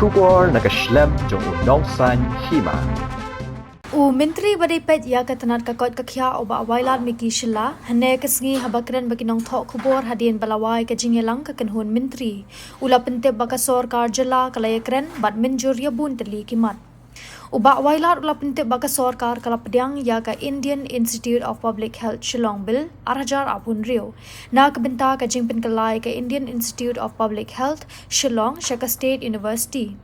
Shubor nakaslem jong unongsan Hima. Menteri Badipet ya katanat kakot kakya oba awailat miki shila hane kasngi habakran bagi nong thok kubor hadien balawai ka jingelang ka kanhun menteri ula pente baka Sorkar jala kalayakren bad Mynjur ya bun teli kimat uba awailat ula pente baka Sorkar kala pediang ya ka Indian Institute of Public Health Shillong Bill arajar apun rio na kabenta ka jingpen kalai ka Indian Institute of Public Health Shillong Shaka State University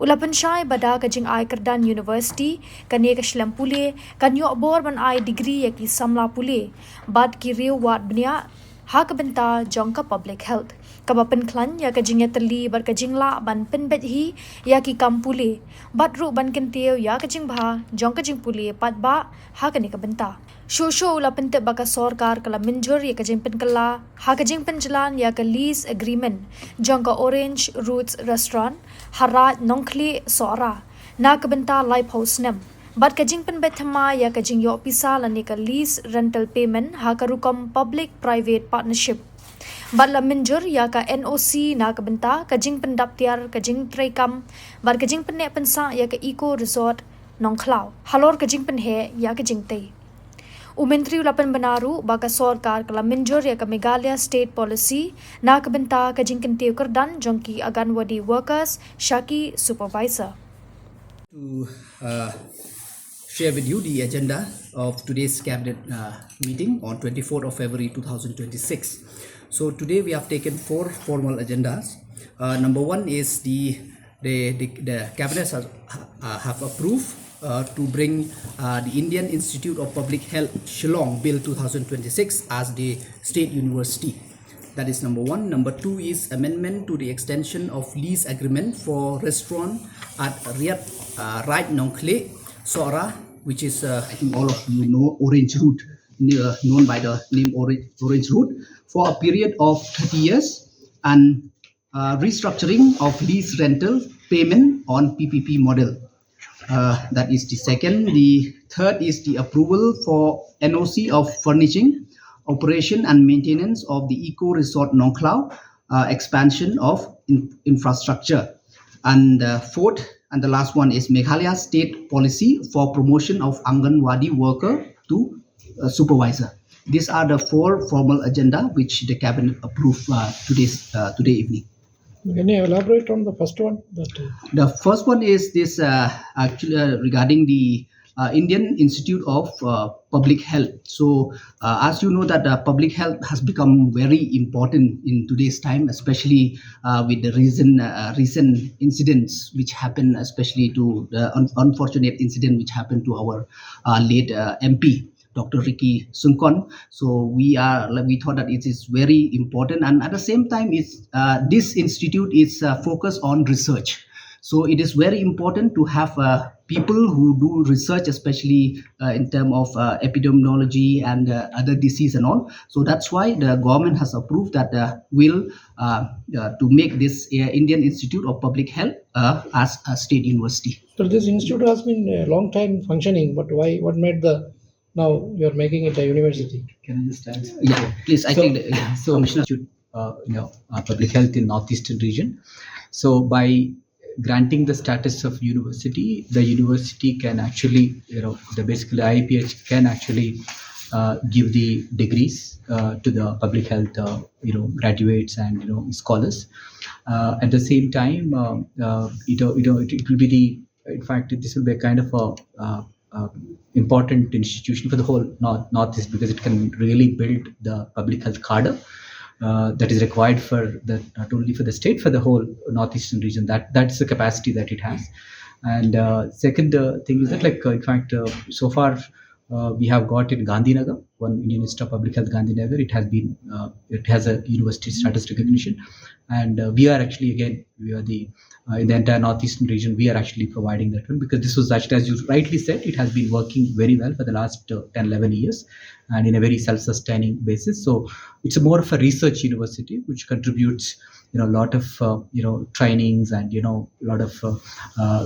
Ulapan syai bada kajing ai Kyrdan University kane ka shlam pule kanyo abor ban ai degree yaki samla pule bad ki riu wat bnia ha ka benta jongka public health kabapen klan ya kajing ya terli bar kajing la ban pen bet hi ya ki kam pule bad ru ban Kyntiew ya kajing bha jong kajing pule pat ba ha kane ka benta Shosho ulapan te baka Sorkar kala Mynjur ya kajing pen kala ha kajing pen jalan ya ka lease agreement jongka Orange Roots Restaurant Harat nongkli sora na kabenta live house nem bat kajing pen bethama ya kajing yo pisa lani ka lease rental payment ha karukom public private partnership bat la Mynjur ya ka NOC na kabenta kajing pen daptiar kajing traikam bat kajing pen ne pensa ya ka eco resort nongklau halor kajing pen he ya kajing te Menteri Ulapan Benaru baka Sorkar kala Mynjur ya ka Meghalaya State Policy na kabenta kajing Kyntiew Kyrdan jongki Aganwadi Workers Shaki Supervisor. To share with you the agenda of today's cabinet meeting on 24th of February 2026. So today we have taken 4 formal agendas. Number 1 is the cabinet have approved to bring the Indian Institute of Public Health Shillong Bill 2026 as the state university. That is number 1. Number 2 is amendment to the extension of lease agreement for restaurant at Right Nongkle, Sora, which is I think all of you know Orange Route, known by the name Orange Route, for a period of 30 years, and restructuring of lease rental payment on PPP model. That is the second. The third is the approval for NOC of furnishing, operation and maintenance of the Eco Resort Nongklau, expansion of infrastructure. And fourth and the last one is Meghalaya State Policy for promotion of Anganwadi worker to supervisor. These are the 4 formal agenda which the cabinet approved today evening. Can you elaborate on the first one? The first one is this actually regarding the Indian Institute of Public Health. So as you know that public health has become very important in today's time, especially with the recent incidents which happened, especially to the unfortunate incident which happened to our late MP. Dr. Ricky Sunkon. So we thought that it is very important, and at the same time, this institute is focused on research. So it is very important to have people who do research, especially in terms of epidemiology and other disease and all. So that's why the government has approved that will to make this Indian Institute of Public Health as a state university. So this institute has been a long time functioning, but why? What made now you're making it a university? Can I just answer? Yeah, please. I think So, Commissioner. public health in northeastern region. So by granting the status of university, the university can actually, basically IPH can actually give the degrees to the public health, graduates and scholars. At the same time, it will be in fact, this will be a kind of a important institution for the whole Northeast, because it can really build the public health cadre that is required for not only for the state, for the whole northeastern region. That's the capacity that it has. And second thing is that, in fact, so far we have got in Gandhinagar, one Indian Institute of Public Health Gandhinagar. It has a university status recognition, and we are actually, again, we are the in the entire northeastern region, we are actually providing that one, because this was actually, as you rightly said, it has been working very well for the last 10-11 years and in a very self-sustaining basis. So it's more of a research university which contributes a lot of trainings and a lot of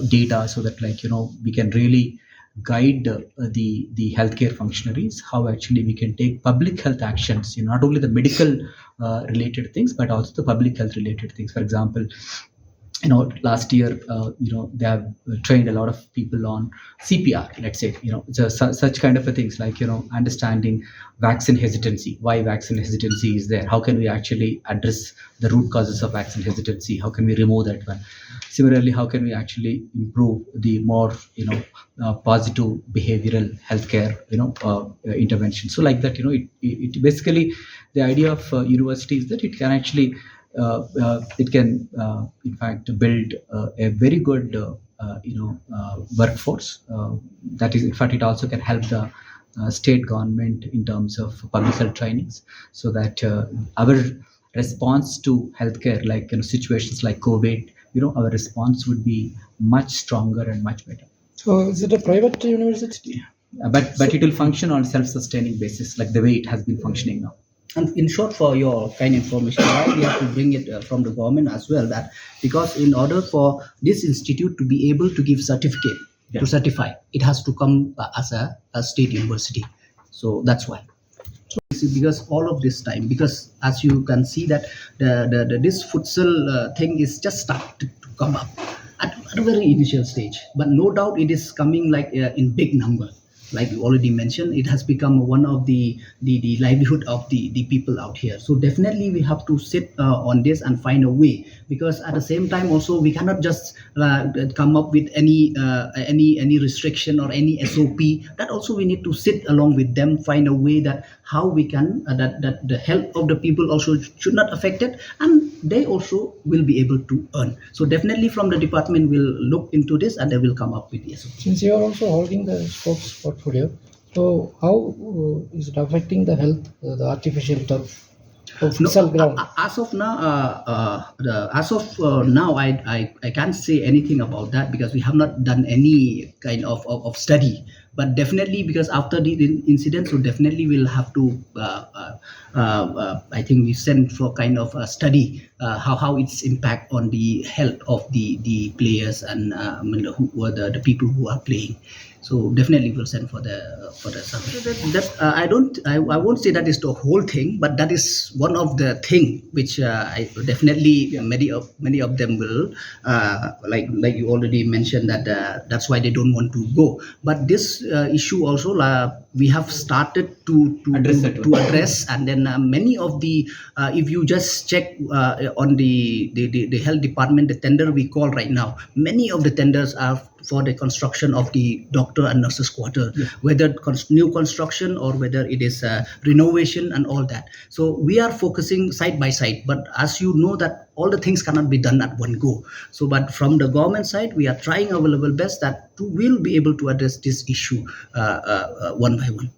data, so that we can really guide the healthcare functionaries how actually we can take public health actions, not only the medical related things, but also the public health related things. For example, last year, they have trained a lot of people on CPR, let's say, such kind of a things like, understanding vaccine hesitancy, why vaccine hesitancy is there, how can we actually address the root causes of vaccine hesitancy, how can we remove that one. Similarly, how can we actually improve the more, positive behavioral healthcare, intervention. So like that, it basically, the idea of university is that it can actually it can in fact build a very good workforce. That is, in fact, it also can help the state government in terms of public health trainings, so that our response to healthcare, like situations like COVID, our response would be much stronger and much better. So is it a private university? But it will function on self-sustaining basis, like the way it has been functioning now. And in short, for your kind information, why we have to bring it from the government as well, that because in order for this institute to be able to give certificate, to certify, it has to come as a state university. So that's why. So because all of this time, because as you can see that the this futsal thing is just started to come up at a very initial stage, but no doubt it is coming like in big number. Like you already mentioned, it has become one of the livelihood of the people out here. So definitely we have to sit on this and find a way, because at the same time also we cannot just come up with any restriction or any SOP. That also we need to sit along with them, find a way that how we can that the health of the people also should not affect it, and they also will be able to earn. So definitely from the department will look into this and they will come up with the SOP. Since you are also holding the sports portfolio, so how is it affecting the health, the artificial turf of futsal ground? As of now, now, I can't say anything about that, because we have not done any kind of study. But definitely, because after the incident, so definitely we'll have to. I think we send for kind of a study how its impact on the health of the players and who are the people who are playing. So definitely we'll send for the survey. I won't say that is the whole thing, but that is one of the thing which I definitely many of them will like you already mentioned that that's why they don't want to go. But this issue also we have started to address, and then many of the if you just check on the health department, the tender we call right now, many of the tenders are for the construction of the doctor and nurses quarter, whether new construction or whether it is renovation and all that. So we are focusing side by side, but as you know that all the things cannot be done at one go. So but from the government side, we are trying our level best that we'll be able to address this issue one by one.